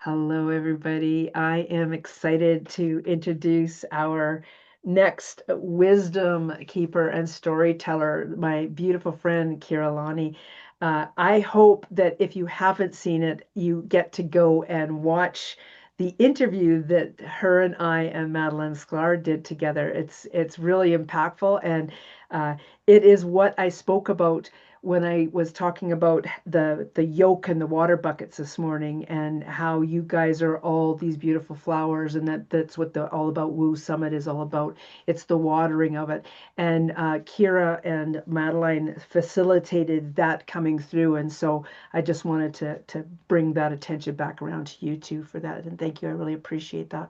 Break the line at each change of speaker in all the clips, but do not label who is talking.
Hello, everybody. I am excited to introduce our next wisdom keeper and storyteller, my beautiful friend, Keira Lani. I hope that if you haven't seen it, you get to go and watch the interview that her and I and Madeline Sklar did together. It's really impactful, and it is what I spoke about when I was talking about the yoke and the water buckets this morning, and how you guys are all these beautiful flowers, and that's what the All About Woo Summit is all about. It's the watering of it. And Kira and Madeline facilitated that coming through, and so I just wanted to bring that attention back around to you two for that, and thank you. I really appreciate that.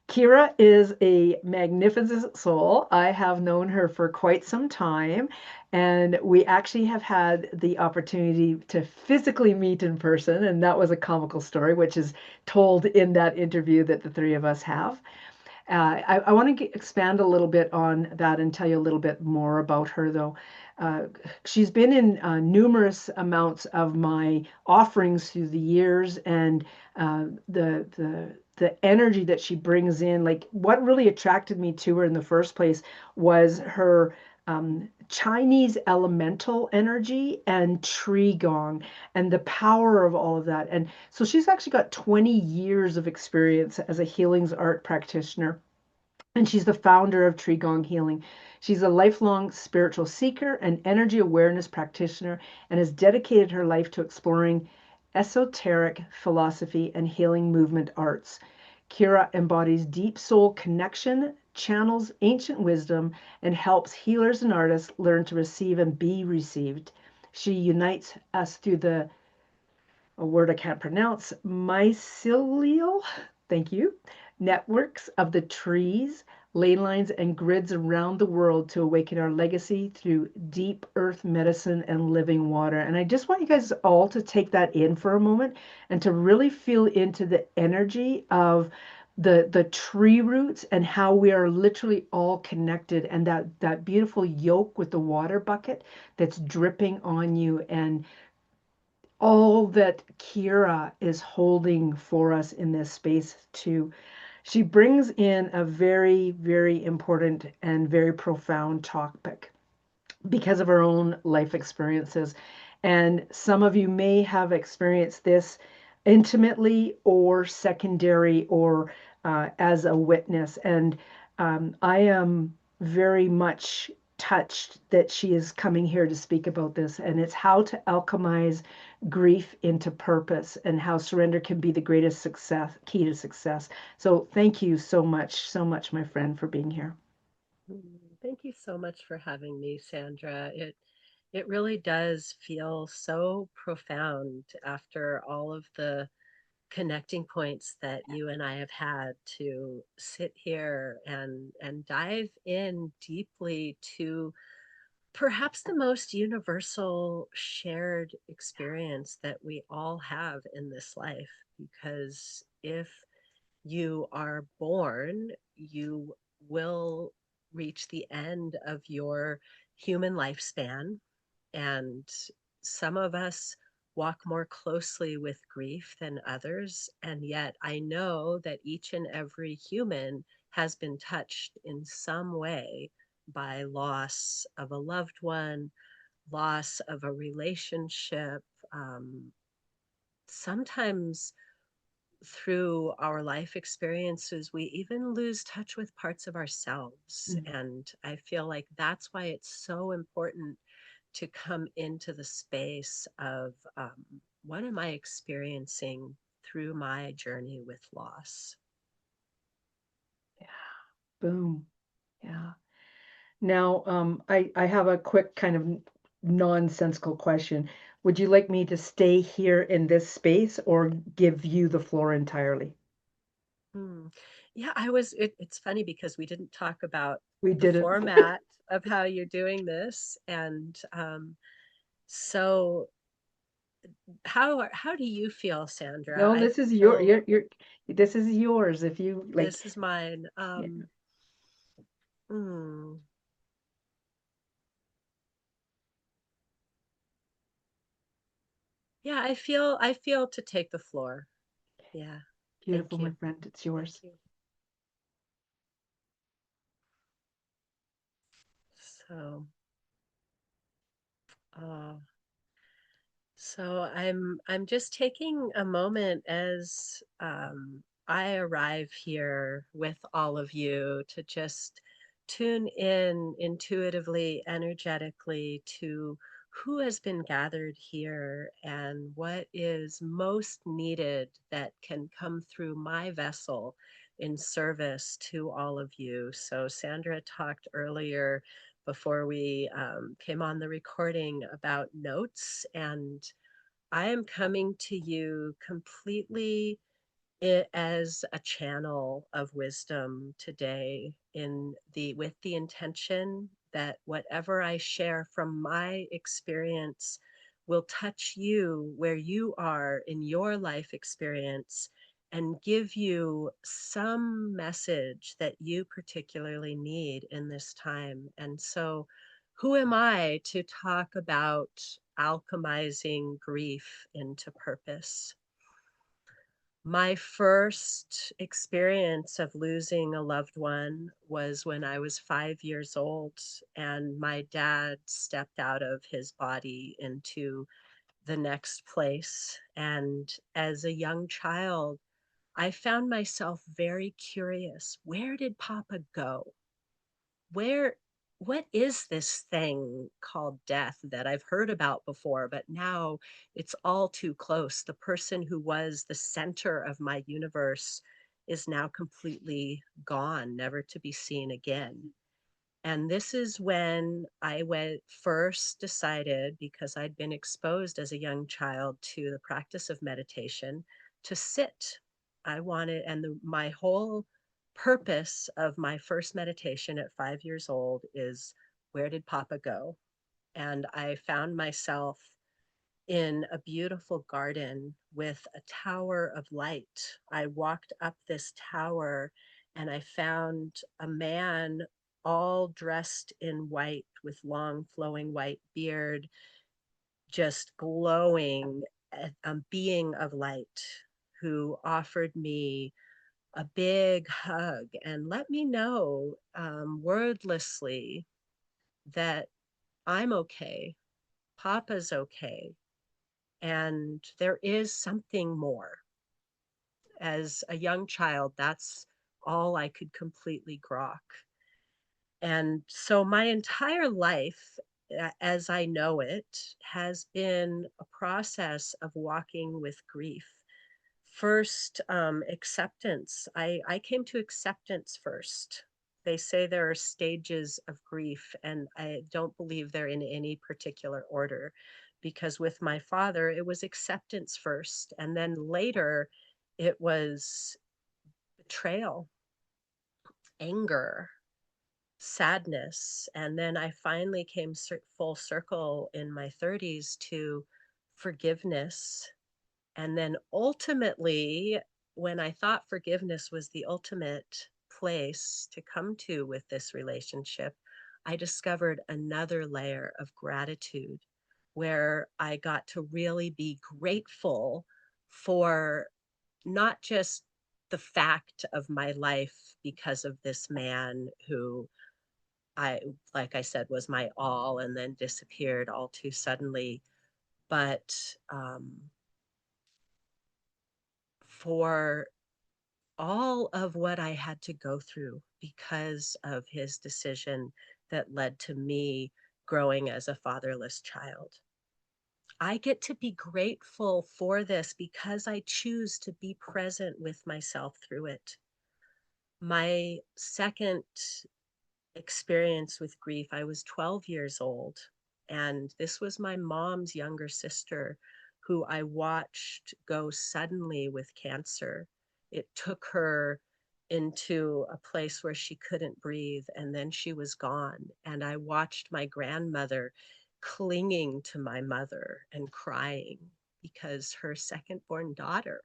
Kira is a magnificent soul. I have known her for quite some time, and we actually have had the opportunity to physically meet in person, and that was a comical story, which is told in that interview that the three of us have. I want to expand a little bit on that and tell you a little bit more about her, though. Uh, she's been in numerous amounts of my offerings through the years, and the energy that she brings in, like what really attracted me to her in the first place was her Chinese elemental energy and tree gong and the power of all of that. And so she's actually got 20 years of experience as a healings art practitioner, and she's the founder of Qigong Healing. She's a lifelong spiritual seeker and energy awareness practitioner, and has dedicated her life to exploring esoteric philosophy and healing movement arts. Kira embodies deep soul connection, channels ancient wisdom, and helps healers and artists learn to receive and be received. She unites us through a word I can't pronounce, mycelial, thank you, networks of the trees, ley lines, and grids around the world to awaken our legacy through deep earth medicine and living water. And I just want you guys all to take that in for a moment and to really feel into the energy of the tree roots and how we are literally all connected, and that beautiful yoke with the water bucket that's dripping on you, and all that Kira is holding for us in this space too. She brings in a very, very important and very profound topic because of her own life experiences. And some of you may have experienced this intimately or secondary or as a witness. And I am very much touched that she is coming here to speak about this. And it's how to alchemize grief into purpose, and how surrender can be the greatest success, key to success. So thank you so much, my friend, for being here.
Thank you so much for having me, Sandra. It really does feel so profound after all of the connecting points that you and I have had to sit here and dive in deeply to perhaps the most universal shared experience that we all have in this life. Because if you are born, you will reach the end of your human lifespan. And some of us walk more closely with grief than others. And yet I know that each and every human has been touched in some way by loss of a loved one, loss of a relationship, sometimes through our life experiences, we even lose touch with parts of ourselves.
Mm.
And I feel like that's why it's so important to come into the space of what am I experiencing through my journey with loss?
Yeah. Boom. Yeah. Now, I have a quick kind of nonsensical question. Would you like me to stay here in this space or give you the floor entirely?
Hmm. Yeah, it's funny because we didn't talk about
We
the
didn't.
format of how you're doing this. And so how do you feel, Sandra?
No,
I
this is
feel
this is yours. If you like,
this is mine.
yeah.
Hmm. Yeah, I feel to take the floor. Yeah. Thank
Beautiful, my
you.
friend. It's
Thank
yours.
you. So, uh, so I'm just taking a moment as I arrive here with all of you to just tune in intuitively, energetically to who has been gathered here and what is most needed that can come through my vessel in service to all of you. So Sandra talked earlier before we came on the recording about notes, and I am coming to you completely as a channel of wisdom today in the with the intention that whatever I share from my experience will touch you where you are in your life experience and give you some message that you particularly need in this time. And so who am I to talk about alchemizing grief into purpose? My first experience of losing a loved one was when I was 5 years old, and my dad stepped out of his body into the next place. And as a young child, I found myself very curious. Where did Papa go? Where what is this thing called death that I've heard about before, but now it's all too close? The person who was the center of my universe is now completely gone, never to be seen again. And this is when I went first decided, because I'd been exposed as a young child to the practice of meditation, to sit. I wanted, and my whole purpose of my first meditation at 5 years old is, where did Papa go? And I found myself in a beautiful garden with a tower of light. I walked up this tower and I found a man all dressed in white with long flowing white beard, just glowing, a being of light who offered me a big hug and let me know wordlessly that I'm okay, Papa's okay, and there is something more. As a young child, that's all I could completely grok. And so my entire life, as I know it, has been a process of walking with grief. First, acceptance. I came to acceptance first. They say there are stages of grief, and I don't believe they're in any particular order, because with my father, it was acceptance first. And then later, it was betrayal, anger, sadness. And then I finally came full circle in my 30s to forgiveness. And then ultimately, when I thought forgiveness was the ultimate place to come to with this relationship, I discovered another layer of gratitude where I got to really be grateful for not just the fact of my life because of this man who I, like I said, was my all and then disappeared all too suddenly, but for all of what I had to go through because of his decision that led to me growing as a fatherless child. I get to be grateful for this because I choose to be present with myself through it. My second experience with grief, I was 12 years old, and this was my mom's younger sister who I watched go suddenly with cancer. It took her into a place where she couldn't breathe, and then she was gone. And I watched my grandmother clinging to my mother and crying because her second born daughter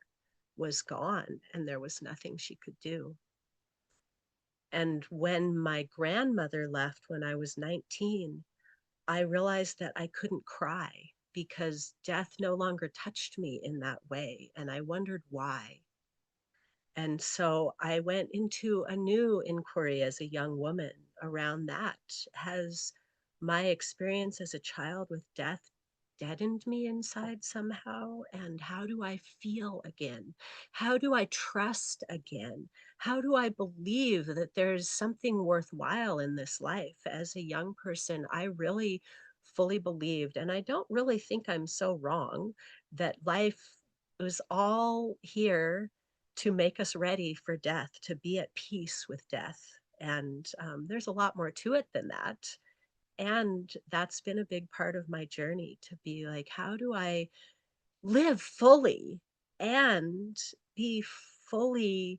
was gone and there was nothing she could do. And when my grandmother left when I was 19, I realized that I couldn't cry because death no longer touched me in that way. And I wondered why. And so I went into a new inquiry as a young woman around that. Has my experience as a child with death deadened me inside somehow? And how do I feel again? How do I trust again? How do I believe that there's something worthwhile in this life? As a young person, I really fully believed, and I don't really think I'm so wrong, that life was all here to make us ready for death, to be at peace with death. And there's a lot more to it than that. And that's been a big part of my journey to be like, how do I live fully and be fully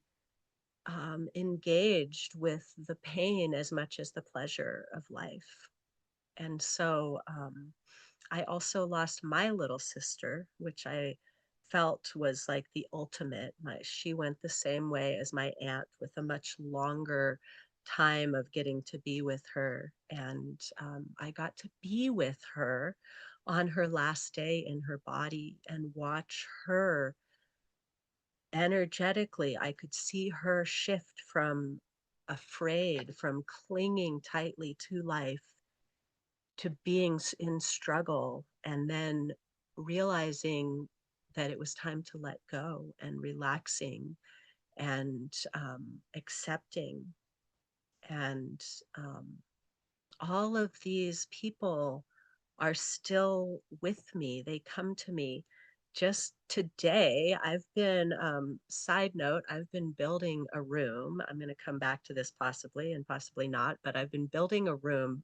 engaged with the pain as much as the pleasure of life? And so I also lost my little sister, which I felt was like the ultimate. She went the same way as my aunt with a much longer time of getting to be with her. And I got to be with her on her last day in her body and watch her energetically. I could see her shift from afraid, from clinging tightly to life to being in struggle and then realizing that it was time to let go and relaxing and accepting. And all of these people are still with me. They come to me. Just today, side note, I've been building a room. I'm going to come back to this possibly and possibly not, but I've been building a room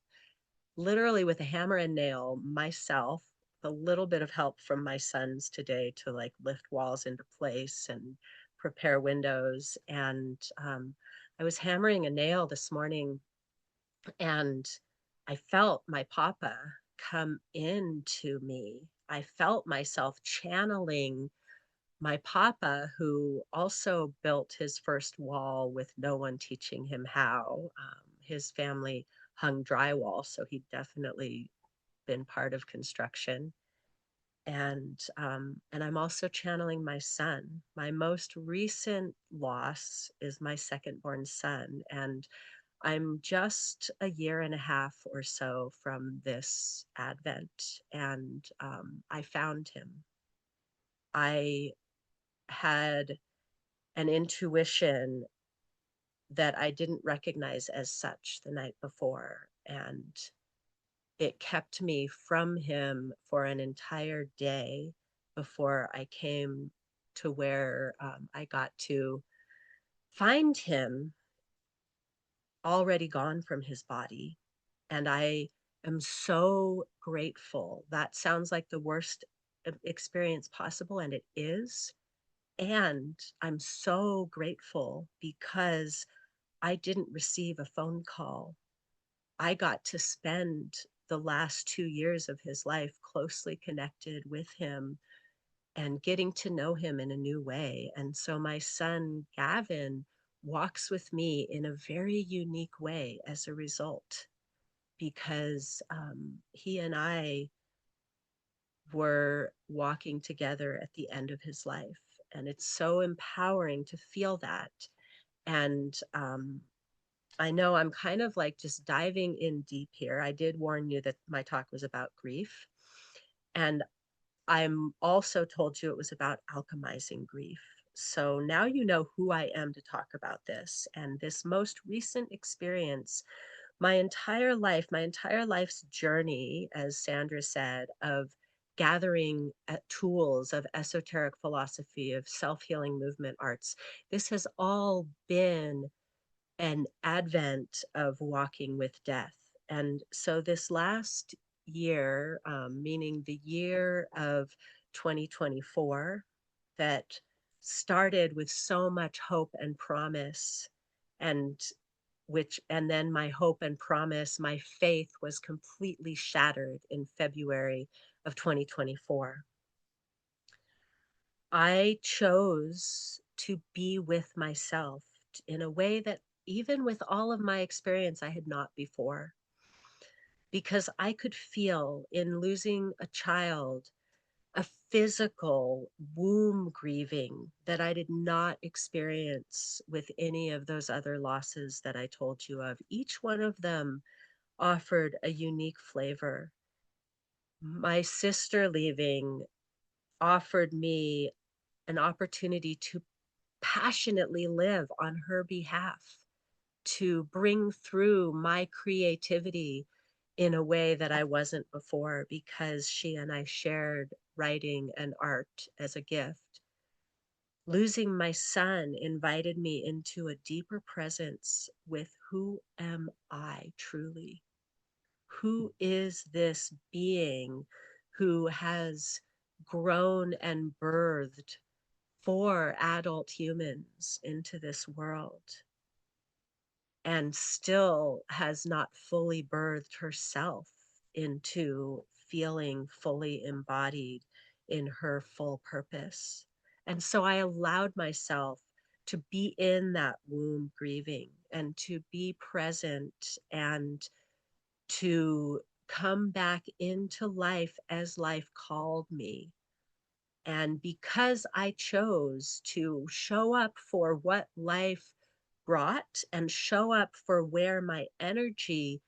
literally with a hammer and nail myself, a little bit of help from my sons today to like lift walls into place and prepare windows. And I was hammering a nail this morning and I felt my papa come into me. I felt myself channeling my papa, who also built his first wall with no one teaching him how. His family hung drywall, so he'd definitely been part of construction. And I'm also channeling my son. My most recent loss is my second born son, and I'm just a year and a half or so from this advent, and I found him. I had an intuition that I didn't recognize as such the night before. And it kept me from him for an entire day before I came to where I got to find him already gone from his body. And I am so grateful. That sounds like the worst experience possible, and it is. And I'm so grateful because I didn't receive a phone call. I got to spend the last 2 years of his life closely connected with him and getting to know him in a new way. And so my son, Gavin, walks with me in a very unique way as a result, because he and I were walking together at the end of his life. And it's so empowering to feel that. And I know I'm kind of like just diving in deep here. I did warn you that my talk was about grief. And I'm also told you it was about alchemizing grief. So now you know who I am to talk about this. And this most recent experience, my entire life's journey, as Sandra said, of gathering tools of esoteric philosophy, of self healing movement arts, this has all been an advent of walking with death. And so this last year, meaning the year of 2024, that started with so much hope and promise, and and then my hope and promise, my faith was completely shattered in February of 2024. I chose to be with myself in a way that, even with all of my experience, I had not before, because I could feel in losing a child a physical womb grieving that I did not experience with any of those other losses that I told you of. Each one of them offered a unique flavor. My sister leaving offered me an opportunity to passionately live on her behalf, to bring through my creativity in a way that I wasn't before because she and I shared writing and art as a gift. Losing my son invited me into a deeper presence with who am I truly? Who is this being who has grown and birthed four adult humans into this world and still has not fully birthed herself into feeling fully embodied in her full purpose? And so I allowed myself to be in that womb grieving and to be present and to come back into life as life called me. And because I chose to show up for what life brought and show up for where my energy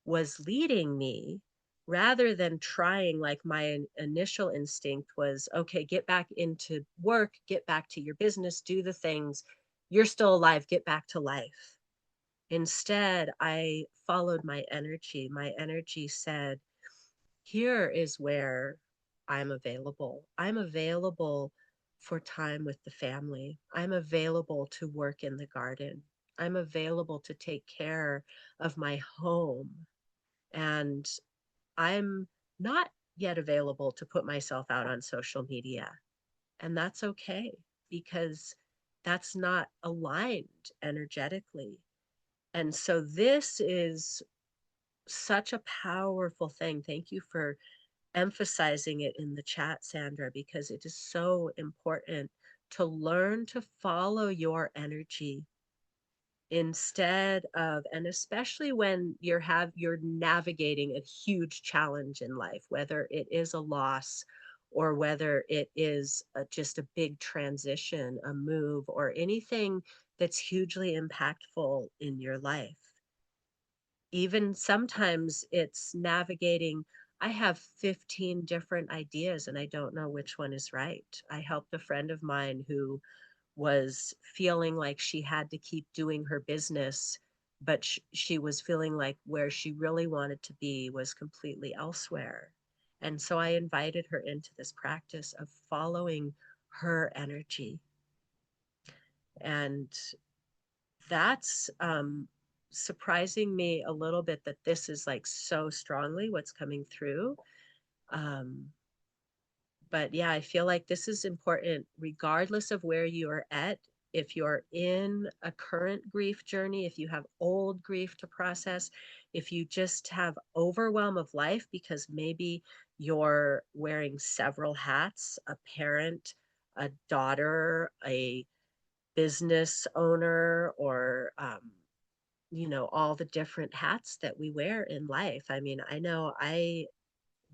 was leading me, rather than trying like my initial instinct was, okay, get back into work, get back to your business, do the things. You're still alive, get back to life. Instead, I followed my energy. My energy said, here is where I'm available. I'm available for time with the family. I'm available to work in the garden. I'm available to take care of my home. And I'm not yet available to put myself out on social media. And that's okay because that's not aligned energetically. And so this is such a powerful thing. Thank you for emphasizing it in the chat, Sandra, because it is so important to learn to follow your energy instead of, and especially when you're navigating a huge challenge in life, whether it is a loss or whether it is just a big transition, a move, or anything that's hugely impactful in your life. Even sometimes it's navigating, I have 15 different ideas and I don't know which one is right. I helped a friend of mine who was feeling like she had to keep doing her business, but she was feeling like where she really wanted to be was completely elsewhere. And so I invited her into this practice of following her energy. And that's surprising me a little bit that this is like so strongly what's coming through. Um, but yeah, I feel like this is important regardless of where you are at. If you're in a current grief journey, if you have old grief to process, if you just have overwhelm of life because maybe you're wearing several hats, a parent, a daughter, a business owner, or all the different hats that we wear in life. I mean, I know I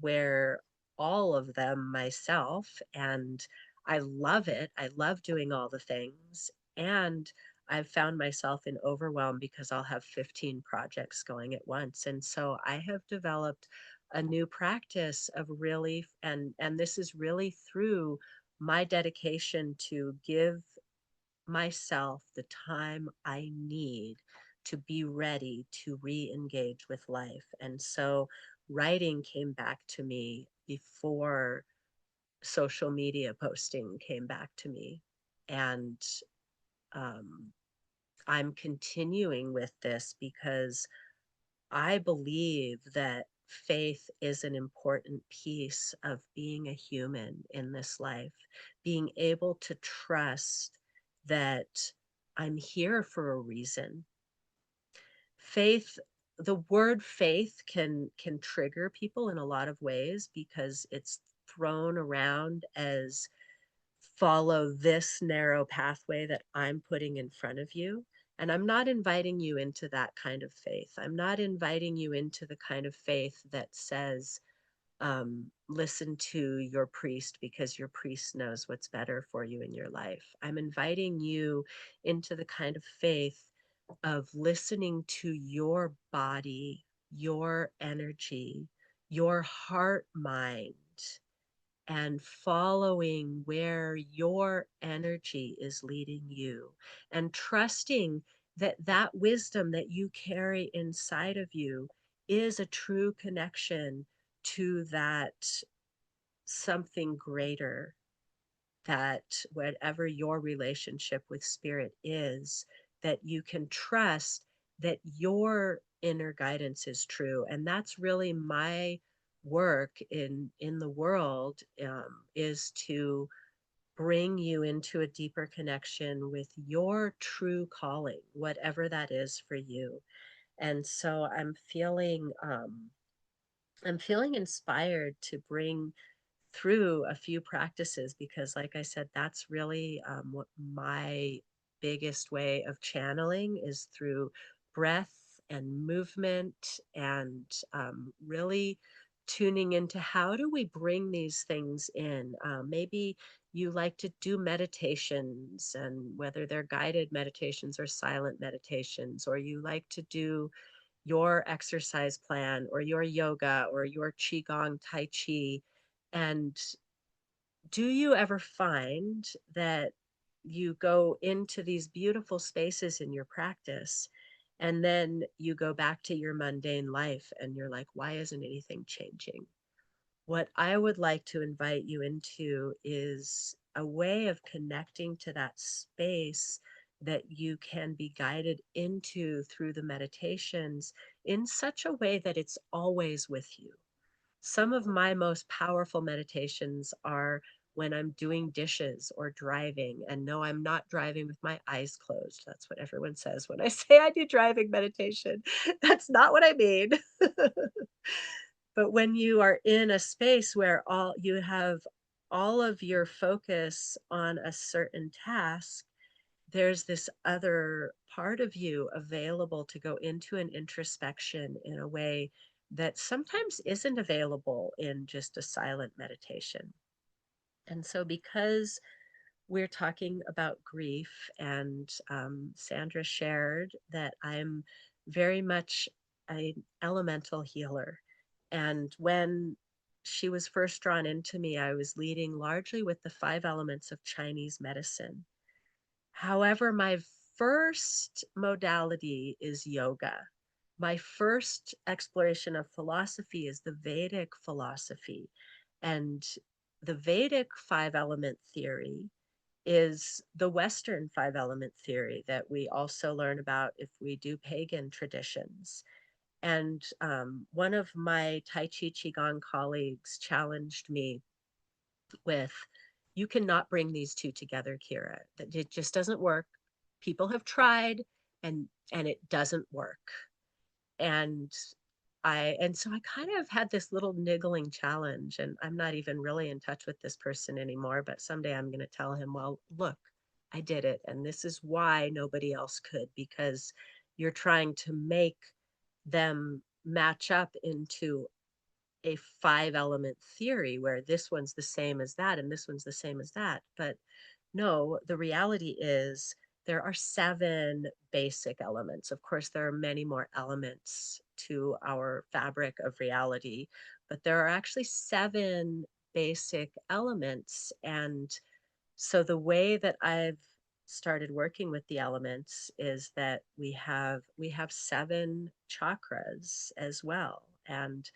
wear all of them myself and I love it. I love doing all the things. And I've found myself in overwhelm because I'll have 15 projects going at once. And so I have developed a new practice of really, and this is really through my dedication to give myself the time I need to be ready to re engage with life. And so writing came back to me before social media posting came back to me. And um, I'm continuing with this because I believe that faith is an important piece of being a human in this life, being able to trust that I'm here for a reason. Faith, the word faith can trigger people in a lot of ways because it's thrown around as follow this narrow pathway that I'm putting in front of you. And I'm not inviting you into that kind of faith. I'm not inviting you into the kind of faith that says, listen to your priest because your priest knows what's better for you in your life. I'm inviting you into the kind of faith of listening to your body, your energy, your heart mind, and following where your energy is leading you, and trusting that that wisdom that you carry inside of you is a true connection to that something greater, that whatever your relationship with spirit is, that you can trust that your inner guidance is true. And that's really my work in the world, is to bring you into a deeper connection with your true calling, whatever that is for you. And so I'm feeling inspired to bring through a few practices, because like I said, that's really what my biggest way of channeling is, through breath and movement, and really tuning into how do we bring these things in. Maybe you like to do meditations, and whether they're guided meditations or silent meditations, or you like to do your exercise plan or your yoga or your qigong tai chi. And do you ever find that you go into these beautiful spaces in your practice, and then you go back to your mundane life and you're like, why isn't anything changing? What I would like to invite you into is a way of connecting to that space that you can be guided into through the meditations in such a way that it's always with you. Some of my most powerful meditations are when I'm doing dishes or driving. And no, I'm not driving with my eyes closed. That's what everyone says when I say I do driving meditation. That's not what I mean. But when you are in a space where all you have all of your focus on a certain task, there's this other part of you available to go into an introspection in a way that sometimes isn't available in just a silent meditation. And so, because we're talking about grief, and Sandra shared that I'm very much an elemental healer. And when she was first drawn into me, I was leading largely with the five elements of Chinese medicine. However, my first modality is yoga. My first exploration of philosophy is the Vedic philosophy. And the Vedic five element theory is the Western five element theory that we also learn about if we do pagan traditions. And one of my Tai Chi Qigong colleagues challenged me with, you cannot bring these two together, Keira. That it just doesn't work. People have tried, and it doesn't work. And so I kind of had this little niggling challenge, and I'm not even really in touch with this person anymore, but someday I'm going to tell him, well, look, I did it, and this is why nobody else could, because you're trying to make them match up into a five element theory where this one's the same as that and this one's the same as that. But no, the reality is there are seven basic elements. Of course, there are many more elements to our fabric of reality, but there are actually seven basic elements. And so the way that I've started working with the elements is that we have seven chakras as well. And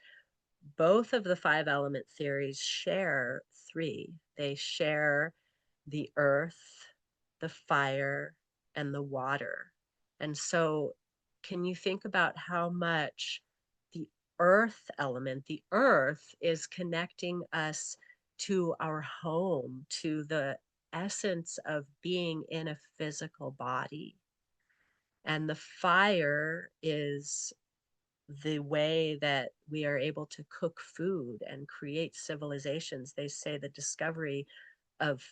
both of the five element theories share three. They share the earth, the fire, and the water. And so, can you think about how much the earth element, the earth, is connecting us to our home, to the essence of being in a physical body? And the fire is the way that we are able to cook food and create civilizations. They say the discovery of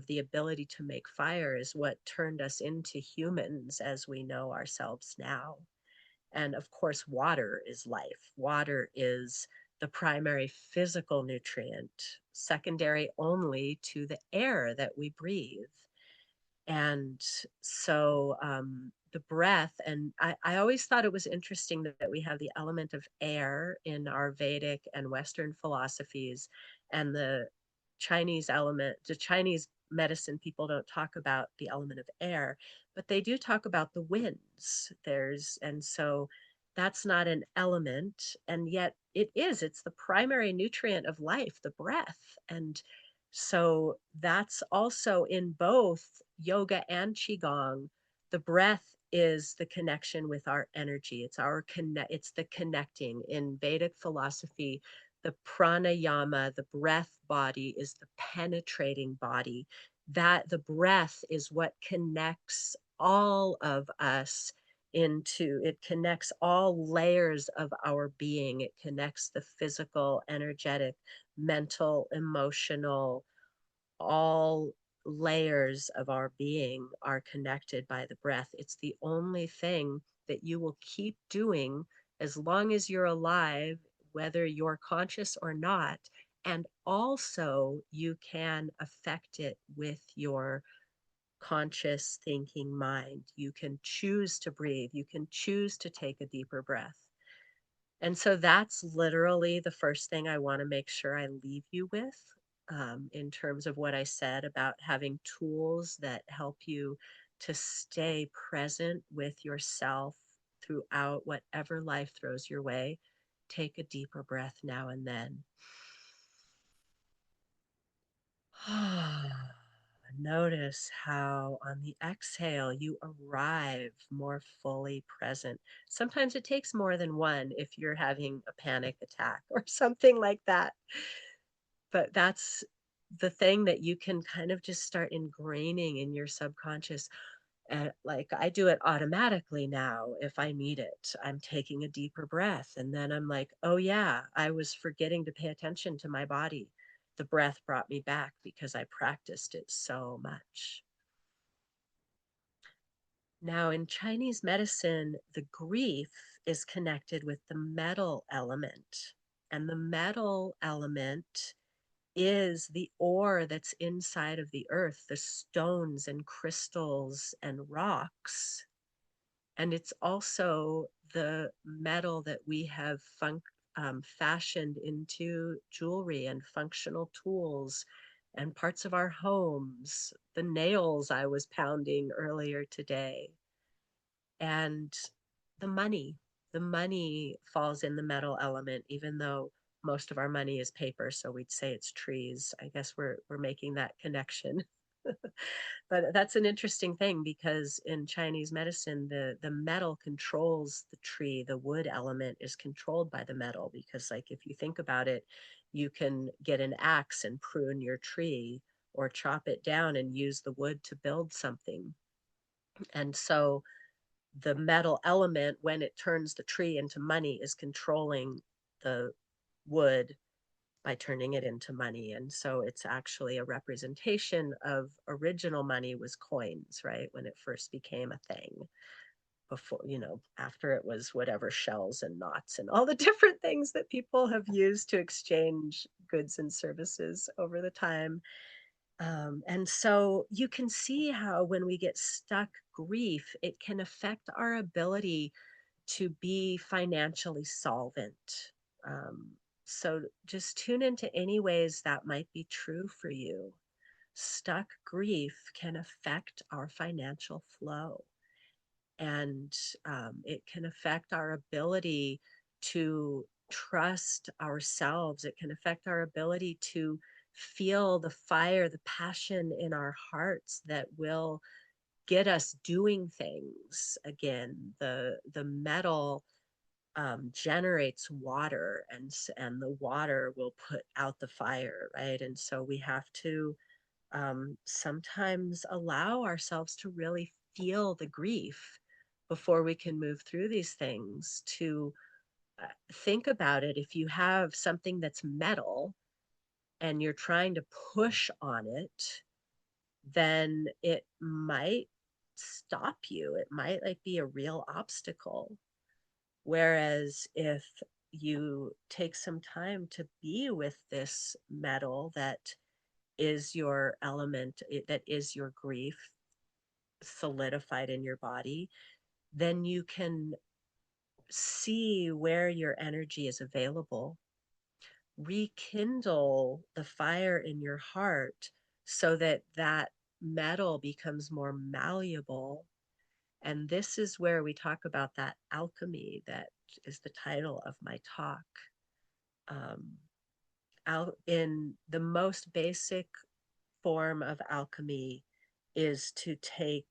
the ability to make fire is what turned us into humans as we know ourselves now. And of course, water is life. Water is the primary physical nutrient, secondary only to the air that we breathe. And so the breath, and I always thought it was interesting that we have the element of air in our Vedic and Western philosophies, and the Chinese medicine people don't talk about the element of air, but they do talk about the winds. And so that's not an element, and yet it's the primary nutrient of life, the breath. And so that's also in both yoga and qigong. The breath is the connection with our energy. It's the connecting. In Vedic philosophy, the pranayama, the breath body, is the penetrating body. That the breath is what connects all of us into, it connects all layers of our being. It connects the physical, energetic, mental, emotional, all layers of our being are connected by the breath. It's the only thing that you will keep doing as long as you're alive, whether you're conscious or not. And also, you can affect it with your conscious thinking mind. You can choose to breathe, you can choose to take a deeper breath. And so that's literally the first thing I want to make sure I leave you with, in terms of what I said about having tools that help you to stay present with yourself throughout whatever life throws your way. Take a deeper breath now and then. Notice how on the exhale you arrive more fully present. Sometimes it takes more than one if you're having a panic attack or something like that. But that's the thing that you can kind of just start ingraining in your subconscious. And like I do it automatically now if I need it. I'm taking a deeper breath and then I'm like, oh yeah, I was forgetting to pay attention to my body. The breath brought me back because I practiced it so much. Now, in Chinese medicine, the grief is connected with the metal element. And the metal element is the ore that's inside of the earth, the stones and crystals and rocks. And it's also the metal that we have fashioned into jewelry and functional tools and parts of our homes, the nails I was pounding earlier today, and the money. The money falls in the metal element, even though most of our money is paper, so we'd say it's trees. I guess we're making that connection. But that's an interesting thing because in Chinese medicine, the metal controls the tree. The wood element is controlled by the metal because, like, if you think about it, you can get an axe and prune your tree or chop it down and use the wood to build something. And so the metal element, when it turns the tree into money, is controlling the wood by turning it into money. And so it's actually a representation of original money was coins, right? When it first became a thing, before, after it was whatever shells and knots and all the different things that people have used to exchange goods and services over the time. And so you can see how when we get stuck grief, it can affect our ability to be financially solvent. Um, so just tune into any ways that might be true for you. Stuck grief can affect our financial flow, and it can affect our ability to trust ourselves. It can affect our ability to feel the fire, the passion in our hearts that will get us doing things again. The metal generates water, and the water will put out the fire, right? And so we have to sometimes allow ourselves to really feel the grief before we can move through these things. To think about it, if you have something that's metal and you're trying to push on it, then it might stop you. It might like be a real obstacle. Whereas if you take some time to be with this metal that is your element, that is your grief solidified in your body, then you can see where your energy is available, rekindle the fire in your heart so that that metal becomes more malleable. And this is where we talk about that alchemy that is the title of my talk. Um, in the most basic form of alchemy is to take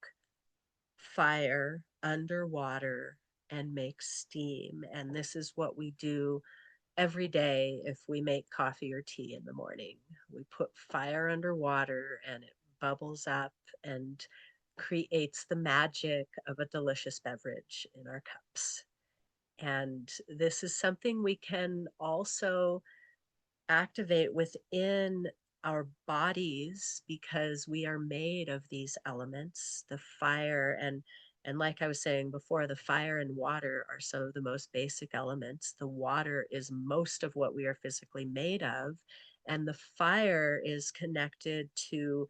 fire underwater and make steam. And this is what we do every day if we make coffee or tea in the morning. We put fire underwater and it bubbles up and creates the magic of a delicious beverage in our cups. And this is something we can also activate within our bodies because we are made of these elements, the fire and like I was saying before, the fire and water are some of the most basic elements. The water is most of what we are physically made of, and the fire is connected to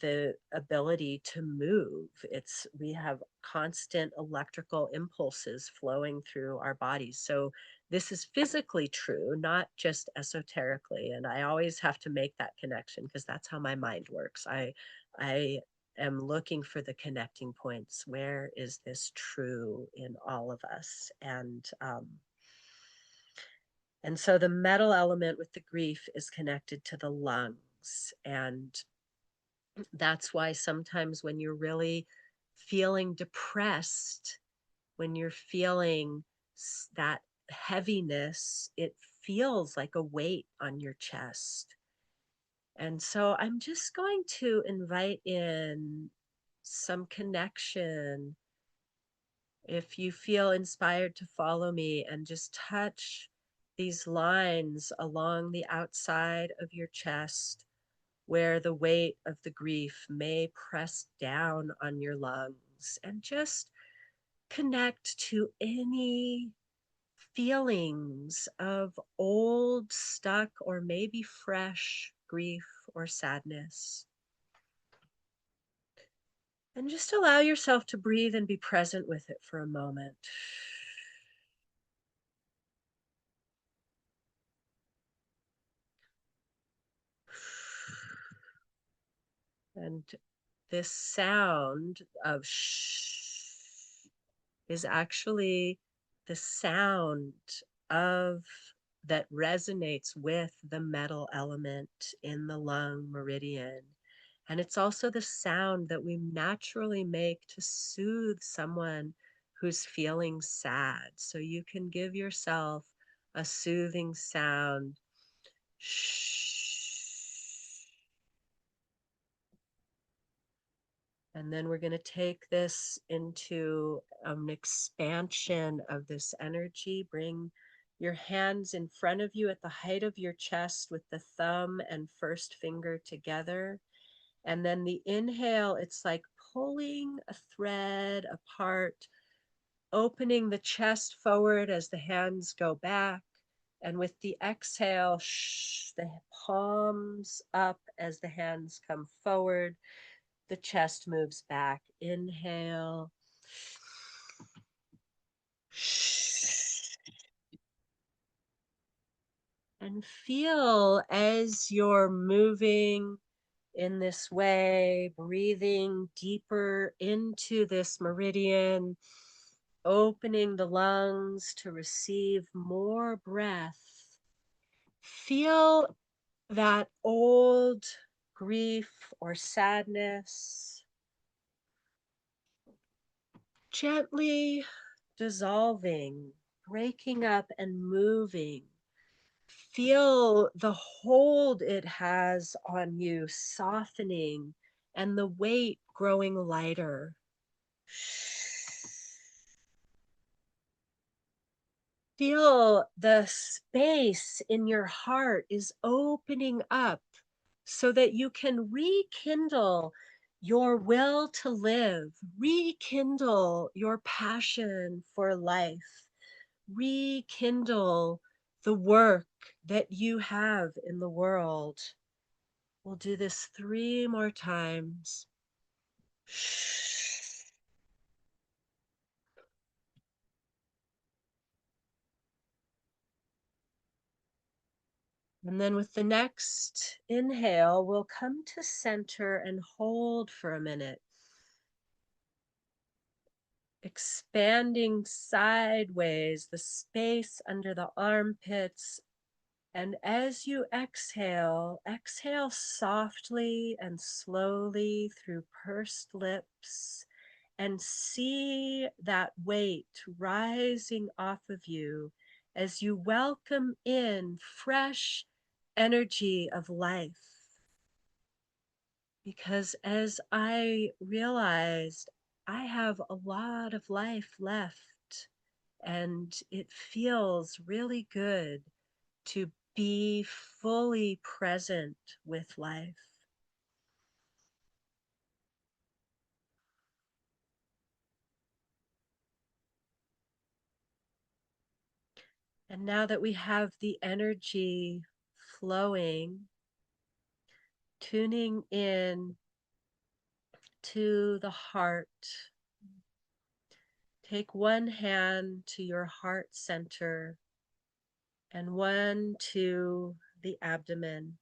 the ability to move. It's we have constant electrical impulses flowing through our bodies. So this is physically true, not just esoterically. And I always have to make that connection because that's how my mind works. I am looking for the connecting points. Where is this true in all of us? And so the metal element with the grief is connected to the lungs. And that's why sometimes when you're really feeling depressed, when you're feeling that heaviness, it feels like a weight on your chest. And so I'm just going to invite in some connection. If you feel inspired to follow me and just touch these lines along the outside of your chest where the weight of the grief may press down on your lungs, and just connect to any feelings of old, stuck, or maybe fresh grief or sadness. And just allow yourself to breathe and be present with it for a moment. And this sound of shh is actually the sound of that resonates with the metal element in the lung meridian. And it's also the sound that we naturally make to soothe someone who's feeling sad. So you can give yourself a soothing sound. Shh. And then we're going to take this into an expansion of this energy. Bring your hands in front of you at the height of your chest with the thumb and first finger together. And then the inhale, it's like pulling a thread apart, opening the chest forward as the hands go back. And with the exhale, the palms up as the hands come forward. The chest moves back. Inhale. And feel as you're moving in this way, breathing deeper into this meridian, opening the lungs to receive more breath. Feel that old grief or sadness gently dissolving, breaking up, and moving. Feel the hold it has on you softening and the weight growing lighter. Feel the space in your heart is opening up so that you can rekindle your will to live, rekindle your passion for life, rekindle the work that you have in the world. We'll do this 3 more times. And then with the next inhale, we'll come to center and hold for a minute, expanding sideways the space under the armpits. And as you exhale, exhale softly and slowly through pursed lips, and see that weight rising off of you as you welcome in fresh energy of life. Because as I realized, I have a lot of life left, and it feels really good to be fully present with life. And now that we have the energy flowing, tuning in to the heart, take one hand to your heart center and one to the abdomen.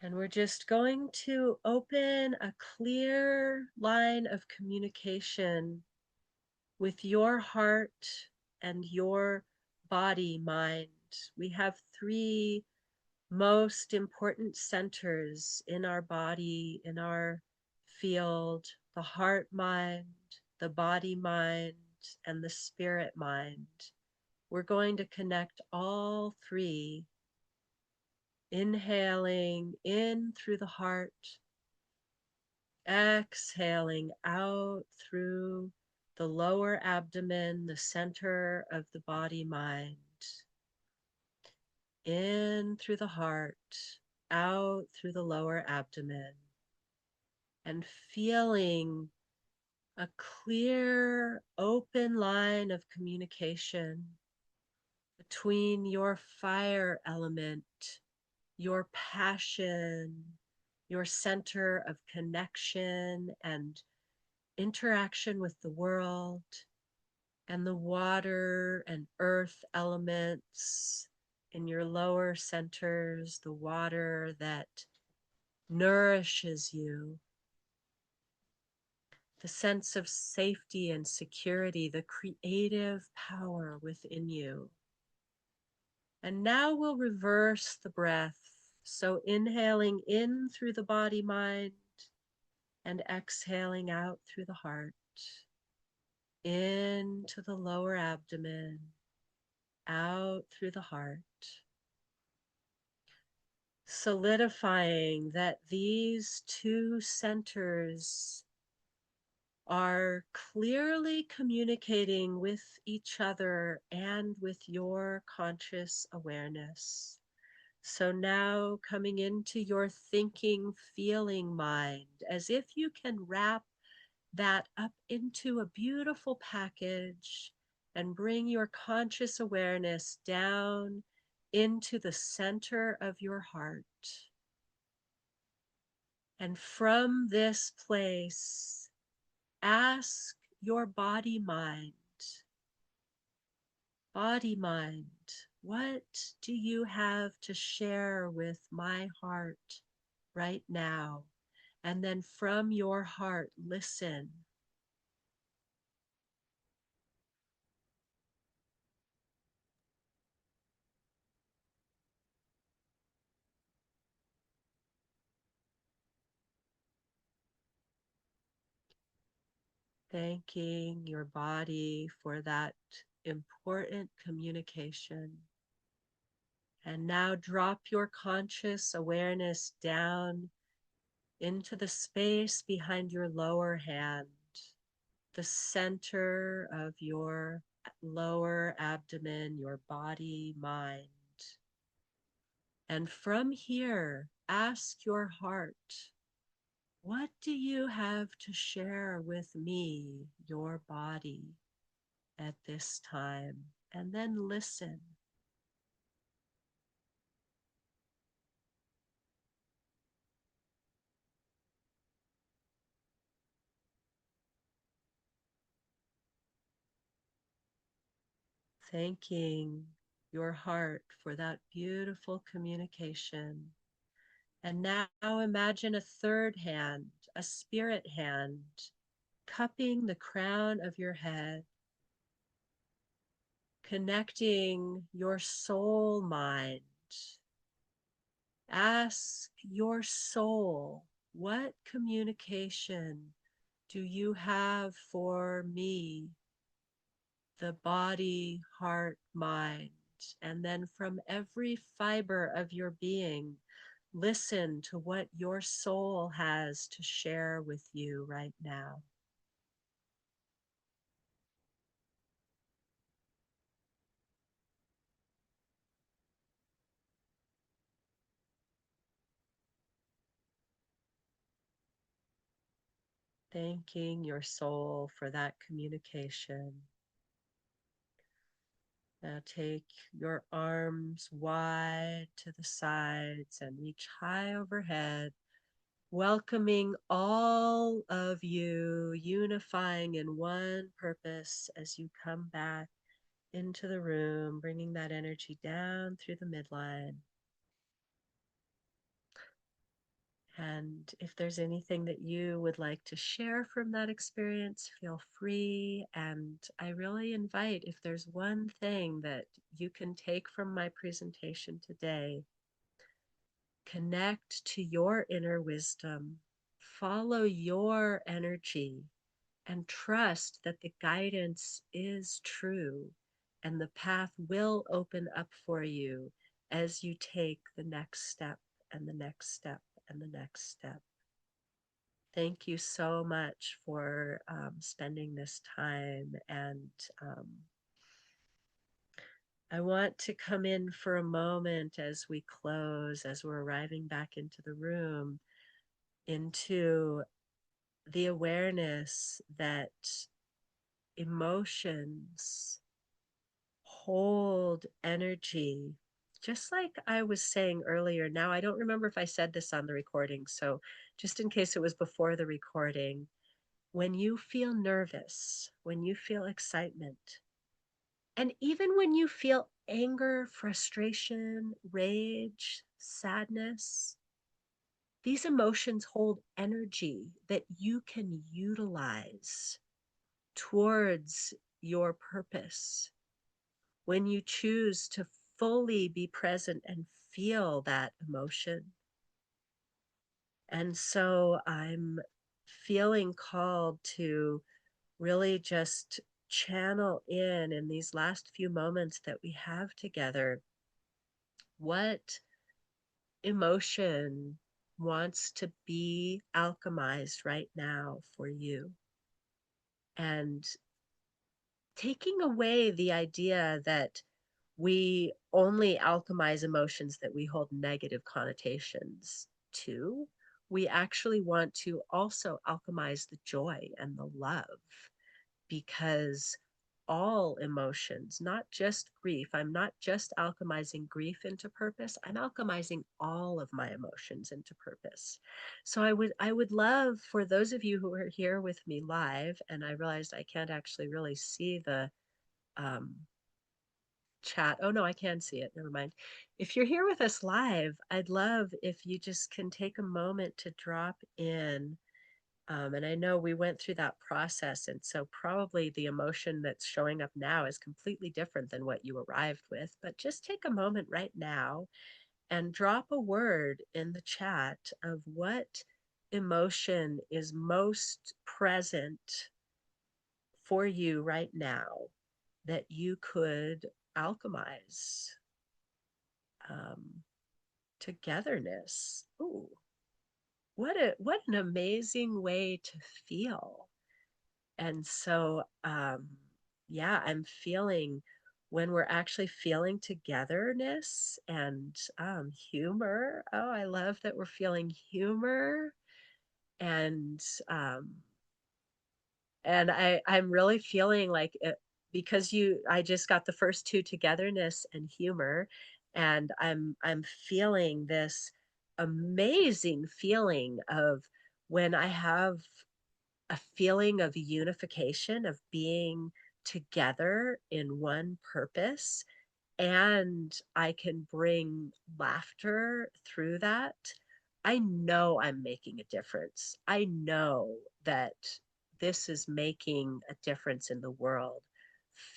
And we're just going to open a clear line of communication with your heart and your body mind. We have 3 most important centers in our body, in our field: the heart mind, the body mind, and the spirit mind. We're going to connect all 3, inhaling in through the heart, exhaling out through the lower abdomen, the center of the body mind. In through the heart, out through the lower abdomen, and feeling a clear, open line of communication between your fire element, your passion, your center of connection and interaction with the world, and the water and earth elements in your lower centers, the water that nourishes you, the sense of safety and security, the creative power within you. And now we'll reverse the breath. So inhaling in through the body mind and exhaling out through the heart, into the lower abdomen, out through the heart. Solidifying that these 2 centers are clearly communicating with each other and with your conscious awareness. So now coming into your thinking, feeling mind, as if you can wrap that up into a beautiful package and bring your conscious awareness down into the center of your heart. And from this place, ask your body mind, what do you have to share with my heart right now? And then from your heart, listen. Thanking your body for that important communication. And now drop your conscious awareness down into the space behind your lower hand, the center of your lower abdomen, your body, mind. And from here, ask your heart, what do you have to share with me, your body, at this time? and then listen. Thanking your heart for that beautiful communication. And now imagine a third hand, a spirit hand, cupping the crown of your head, connecting your soul mind. Ask your soul, what communication do you have for me, the body, heart, mind? And then from every fiber of your being, listen to what your soul has to share with you right now. Thanking your soul for that communication. Now take your arms wide to the sides and reach high overhead, welcoming all of you, unifying in one purpose as you come back into the room, bringing that energy down through the midline. And if there's anything that you would like to share from that experience, feel free. And I really invite, if there's one thing that you can take from my presentation today, connect to your inner wisdom, follow your energy, and trust that the guidance is true and the path will open up for you as you take the next step and the next step and the next step. Thank you so much for spending this time. And I want to come in for a moment as we close, as we're arriving back into the room, into the awareness that emotions hold energy. Just like I was saying earlier, now I don't remember if I said this on the recording, so just in case it was before the recording, when you feel nervous, when you feel excitement, and even when you feel anger, frustration, rage, sadness, these emotions hold energy that you can utilize towards your purpose. When you choose to fully be present and feel that emotion. And so I'm feeling called to really just channel in these last few moments that we have together, what emotion wants to be alchemized right now for you, and taking away the idea that we only alchemize emotions that we hold negative connotations to. We actually want to also alchemize the joy and the love, because all emotions, not just grief, I'm not just alchemizing grief into purpose, I'm alchemizing all of my emotions into purpose. So I would love for those of you who are here with me live, and I realized I can't actually really see the um, chat. Oh no, I can see it. Never mind. If you're here with us live, I'd love if you just can take a moment to drop in. And I know we went through that process, and so probably the emotion that's showing up now is completely different than what you arrived with. But just take a moment right now and drop a word in the chat of what emotion is most present for you right now that you could alchemize. um, Togetherness. Ooh, what an amazing way to feel. And so, yeah, I'm feeling when we're actually feeling togetherness and humor. Oh, I love that we're feeling humor, and um, and I'm really feeling like it, because I just got the first two, togetherness and humor, and I'm feeling this amazing feeling of when I have a feeling of unification, of being together in one purpose, and I can bring laughter through that. I know I'm making a difference. I know that this is making a difference in the world.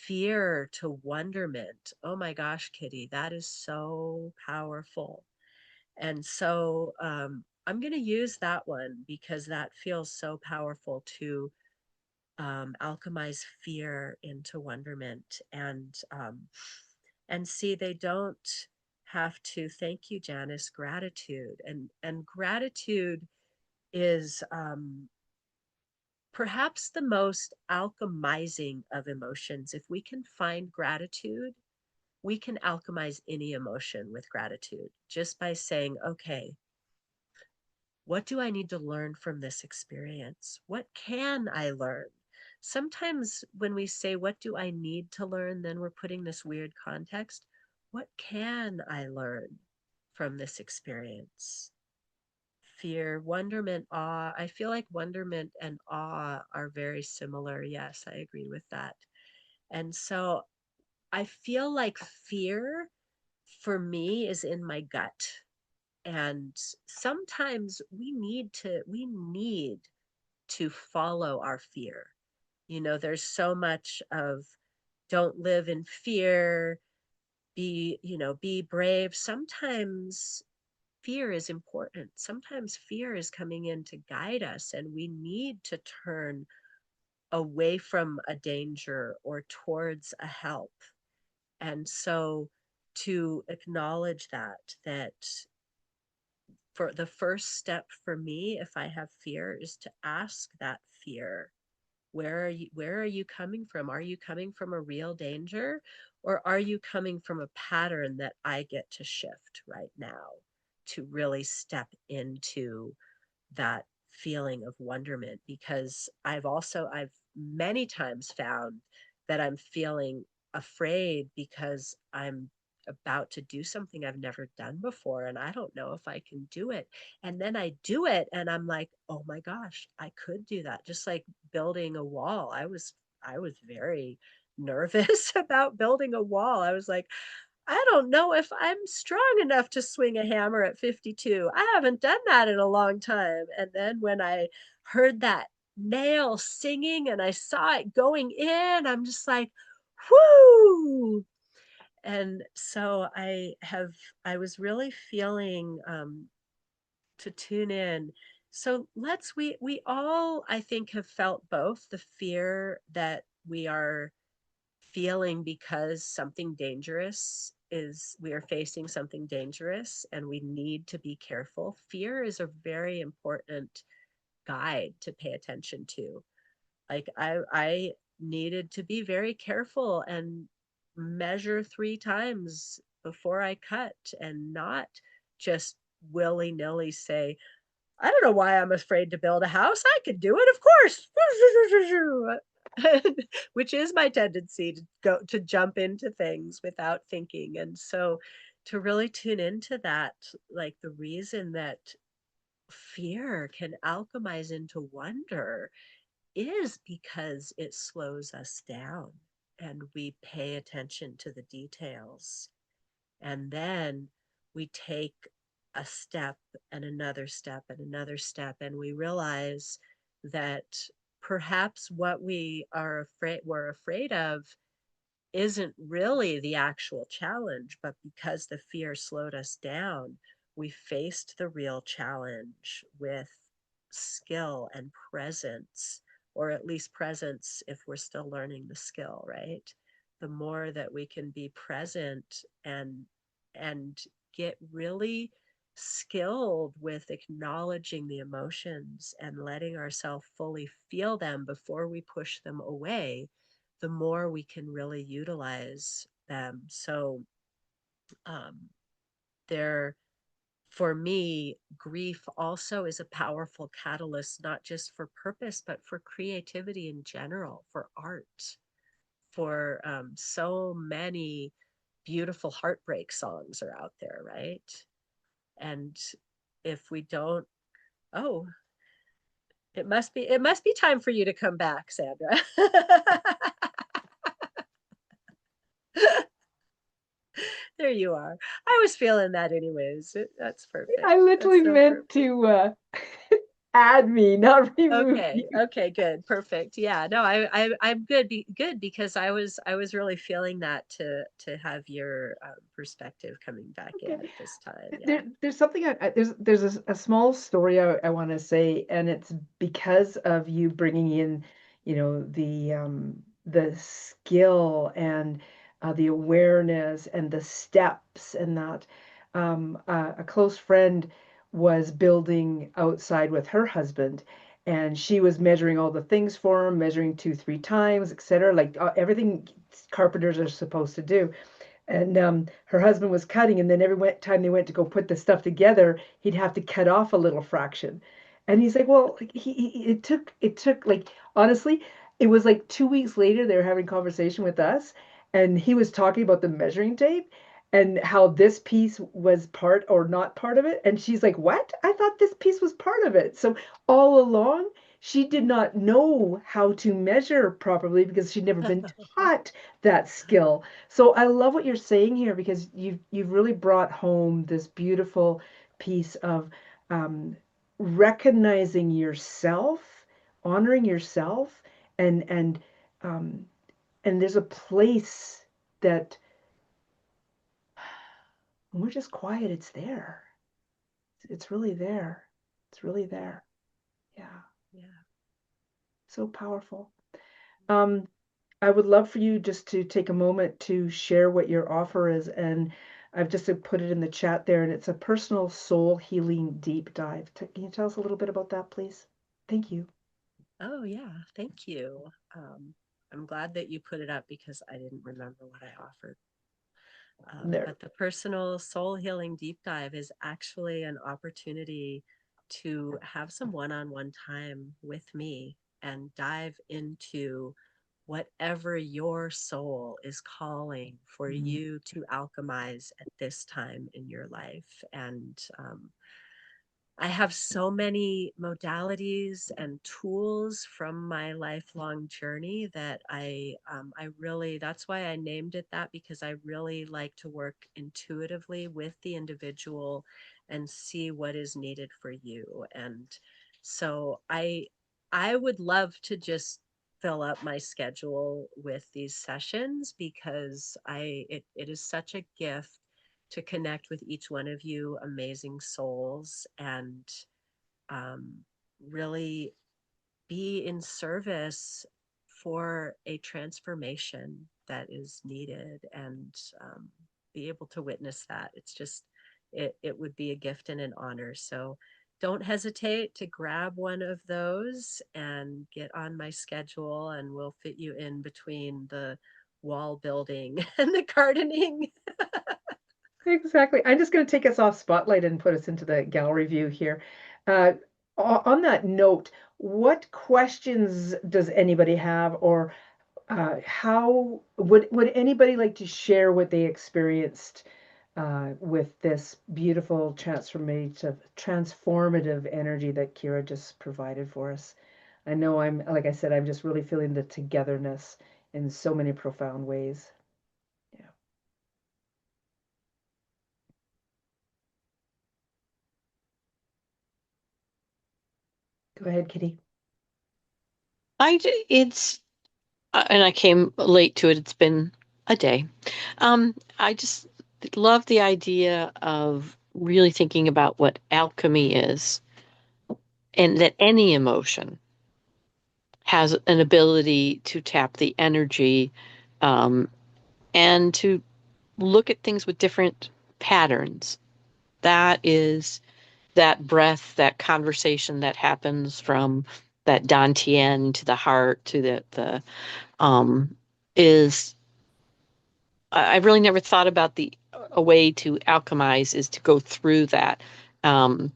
Fear to wonderment. Oh my gosh, Kitty, that is so powerful. And so I'm going to use that one because that feels so powerful to alchemize fear into wonderment, and see they don't have to. Thank you, Janice. Gratitude, and gratitude is perhaps the most alchemizing of emotions. If we can find gratitude, we can alchemize any emotion with gratitude just by saying, okay, what do I need to learn from this experience? What can I learn? Sometimes when we say, what do I need to learn, then we're putting this weird context. What can I learn from this experience? Fear, wonderment, awe. I feel like wonderment and awe are very similar. Yes, I agree with that. And so I feel like fear for me is in my gut, and sometimes we need to follow our fear. There's so much of don't live in fear, be brave. Sometimes fear is important. Sometimes fear is coming in to guide us, and we need to turn away from a danger or towards a help. And so to acknowledge that for the first step for me, if I have fear, is to ask that fear, where are you coming from? Are you coming from a real danger, or are you coming from a pattern that I get to shift right now to really step into that feeling of wonderment? Because I've many times found that I'm feeling afraid because I'm about to do something I've never done before, and I don't know if I can do it. And then I do it and I'm like, "Oh my gosh, I could do that." Just like building a wall. I was very nervous about building a wall. I was like, I don't know if I'm strong enough to swing a hammer at 52. I haven't done that in a long time. And then when I heard that nail singing and I saw it going in, I'm just like, whoo. And so I was really feeling to tune in. So we all, I think, have felt both the fear that we are feeling because we are facing something dangerous and we need to be careful. Fear is a very important guide to pay attention to. Like I needed to be very careful and measure 3 times before I cut, and not just willy-nilly say, I don't know why I'm afraid to build a house. I could do it, of course. Which is my tendency to jump into things without thinking. And so to really tune into that, like the reason that fear can alchemize into wonder is because it slows us down and we pay attention to the details. And then we take a step and another step and another step, and we realize that perhaps what we're afraid of isn't really the actual challenge, but because the fear slowed us down, we faced the real challenge with skill and presence, or at least presence if we're still learning the skill, right? The more that we can be present and get really skilled with acknowledging the emotions and letting ourselves fully feel them before we push them away, the more we can really utilize them. So, um, there, for me, grief also is a powerful catalyst, not just for purpose, but for creativity in general, for art. for so many beautiful heartbreak songs are out there, right? And if we don't, oh, it must be time for you to come back, Sandra. There you are. I was feeling that anyways. That's
I
perfect. That's
literally
so
meant
perfect.
to add me, not remove
Okay.
you.
Okay, good. Perfect. Yeah. No, I'm good because I was really feeling that to have your perspective coming back in
Okay.
at this time. Yeah.
There's something there's a small story I want to say, and it's because of you bringing in, the skill and the awareness and the steps and that. A close friend was building outside with her husband, and she was measuring all the things for him, measuring two, three times, etc., like everything carpenters are supposed to do. And her husband was cutting, and then every time they went to go put the stuff together, he'd have to cut off a little fraction. And he's like, well, like, it took like, honestly, it was like 2 weeks later they were having a conversation with us, and he was talking about the measuring tape and how this piece was part or not part of it. And she's like, what? I thought this piece was part of it. So all along, she did not know how to measure properly because she'd never been taught that skill. So I love what you're saying here because you've really brought home this beautiful piece of um, recognizing yourself, honoring yourself, and and um, and there's a place that when we're just quiet, it's there. It's really there. It's really
Yeah.
there. Yeah,
Yeah.
so powerful. Um, I would love for you just to take a moment to share what your offer is. And I've just put it in the chat there, and it's a personal soul healing deep dive. Can you tell us a little bit about that, please? Thank you.
Oh, yeah. Thank you. I'm glad that you put it up because I didn't remember what I offered.
There.
But the personal soul healing deep dive is actually an opportunity to have some one on one time with me and dive into whatever your soul is calling for
Mhm.
you to alchemize at this time in your life. And I have so many modalities and tools from my lifelong journey that I really, that's why I named it that, because I really like to work intuitively with the individual and see what is needed for you. And so I would love to just fill up my schedule with these sessions because it is such a gift to connect with each one of you amazing souls and um, really be in service for a transformation that is needed and be able to witness that. It's just, it would be a gift and an honor. So don't hesitate to grab one of those and get on my schedule, and we'll fit you in between the wall building and the gardening.
Exactly. I'm just going to take us off spotlight and put us into the gallery view here. Uh, on that note, what questions does anybody have, or how would anybody like to share what they experienced with this beautiful transformative energy that Kira just provided for us? I know like I said, I'm just really feeling the togetherness in so many profound ways. Yeah. Go ahead, Kitty.
It's and I came late to it. It's been a day. I just love the idea of really thinking about what alchemy is, and that any emotion has an ability to tap the energy, um, and to look at things with different patterns. That is that breath, that conversation that happens from that dantian to the heart to the um, is I really never thought about a way to alchemize is to go through that. Um,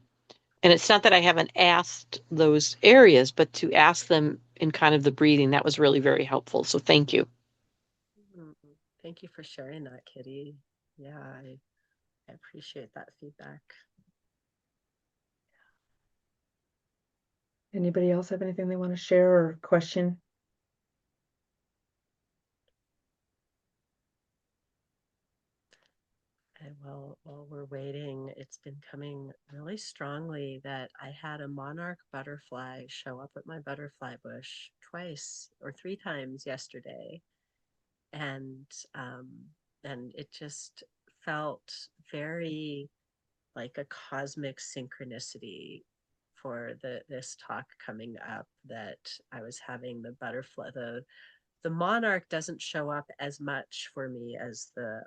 and it's not that I haven't asked those areas, but to ask them in kind of the breathing, that was really very helpful. So thank you.
Thank you for sharing that, Kitty. Yeah, I appreciate that feedback.
Anybody else have anything they want to share or question?
And while we're waiting, it's been coming really strongly that I had a monarch butterfly show up at my butterfly bush twice or three times yesterday, and um, and it just felt very like a cosmic synchronicity for this talk coming up, that I was having the monarch doesn't show up as much for me as the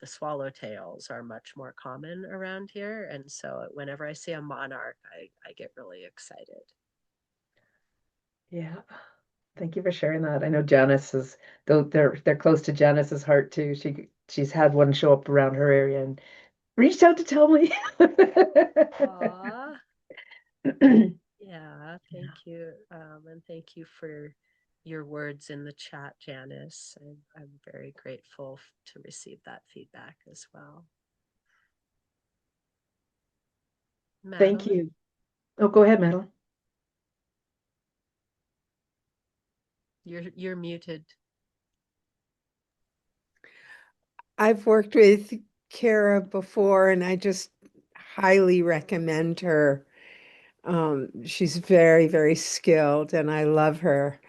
swallowtails are much more common around here. And so whenever I see a monarch, I get really excited.
Yeah. Thank you for sharing that. I know Janice is though they're close to Janice's heart too. She's had one show up around her area and reached out to tell me.
Aw, yeah, thank you. And thank you for your words in the chat, Janice. I'm very grateful to receive that feedback as well.
Thank
Madeline,
you. Oh, go ahead, Madeline.
you're muted.
I've worked with Kara before, and I just highly recommend her. She's very, very skilled, and I love her.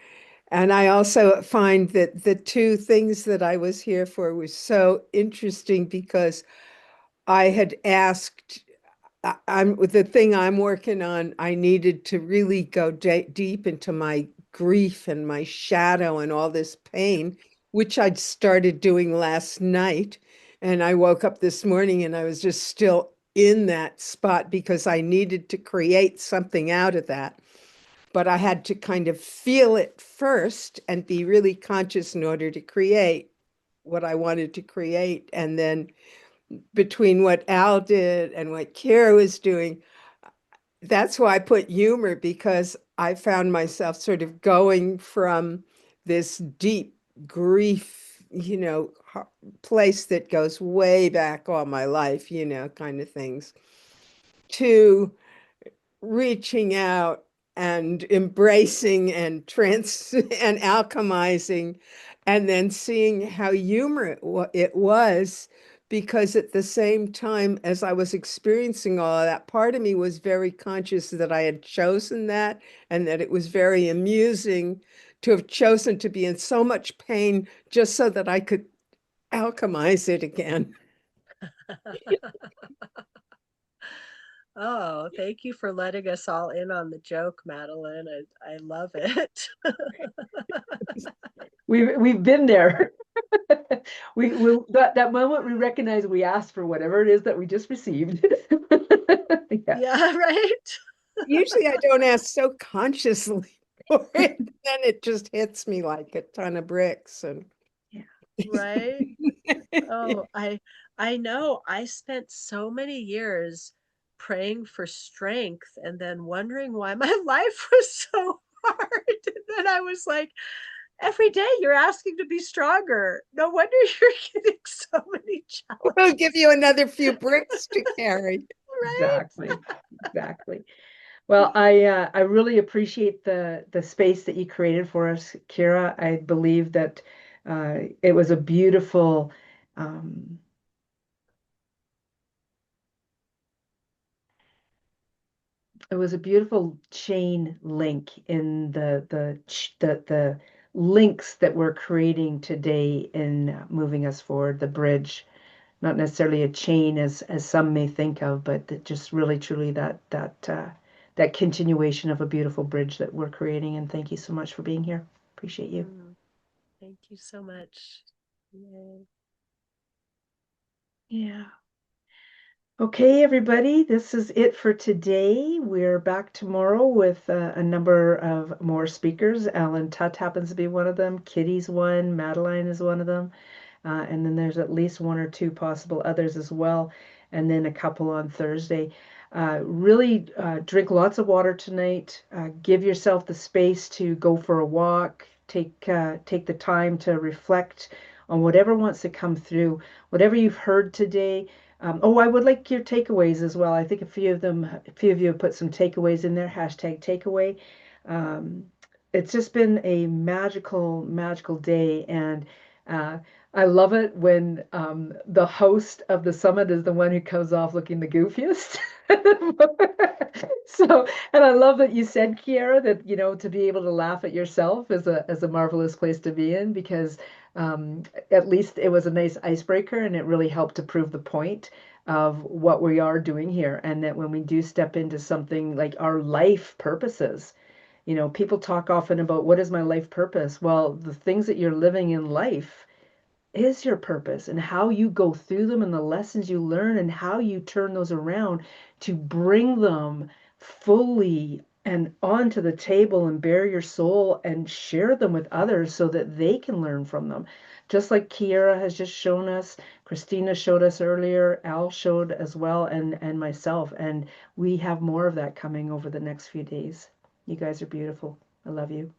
And I also find that the two things that I was here for was so interesting because I had asked, I'm the thing I'm working on, I needed to really go deep into my grief and my shadow and all this pain, which I'd started doing last night. And I woke up this morning and I was just still in that spot because I needed to create something out of that. But I had to kind of feel it first and be really conscious in order to create what I wanted to create. And then between what Al did and what Kara was doing, that's why I put humor, because I found myself sort of going from this deep grief, place that goes way back all my life, kind of things, to reaching out and embracing and trans and alchemizing, and then seeing how it was, because at the same time as I was experiencing all of that, part of me was very conscious that I had chosen that, and that it was very amusing to have chosen to be in so much pain just so that I could alchemize it again.
Oh, thank you for letting us all in on the joke, Madeline. I love it.
We've been there. We that moment we recognize we asked for whatever it is that we just received. Yeah.
Yeah, right?
Usually I don't ask so consciously for it. Then it just hits me like a ton of bricks. And
Yeah.
Right? Oh, I know. I spent so many years praying for strength and then wondering why my life was so hard. And then I was like, every day you're asking to be stronger. No wonder you're getting so many
we'll
challenges,
give you another few bricks to carry.
right?
Exactly. Exactly. Well, I really appreciate the space that you created for us, Kira. I believe that it was a beautiful um, it was a beautiful chain link in the links that we're creating today in moving us forward, the bridge. Not necessarily a chain as some may think of, but just really truly that continuation of a beautiful bridge that we're creating. And thank you so much for being here. Appreciate you.
Mm, thank you so much. Yay.
Yeah. Okay, everybody, this is it for today. We're back tomorrow with a number of more speakers. Alan Tutt happens to be one of them. Kitty's one. Madeline is one of them. And then there's at least one or two possible others as well. And then a couple on Thursday. Really drink lots of water tonight. Give yourself the space to go for a walk. Take the time to reflect on whatever wants to come through, whatever you've heard today. Oh, I would like your takeaways as well. I think a few of you have put some takeaways in there, hashtag takeaway. Um, it's just been a magical, magical day. And uh, I love it when the host of the summit is the one who comes off looking the goofiest. So, and I love that you said, Kiara, that to be able to laugh at yourself is a marvelous place to be in, because at least it was a nice icebreaker, and it really helped to prove the point of what we are doing here, and that when we do step into something like our life purposes, people talk often about what is my life purpose. Well, the things that you're living in life is your purpose, and how you go through them and the lessons you learn and how you turn those around to bring them fully and onto the table and bare your soul and share them with others so that they can learn from them. Just like Kiera has just shown us, Christina showed us earlier, Al showed as well, and myself. And we have more of that coming over the next few days. You guys are beautiful. I love you.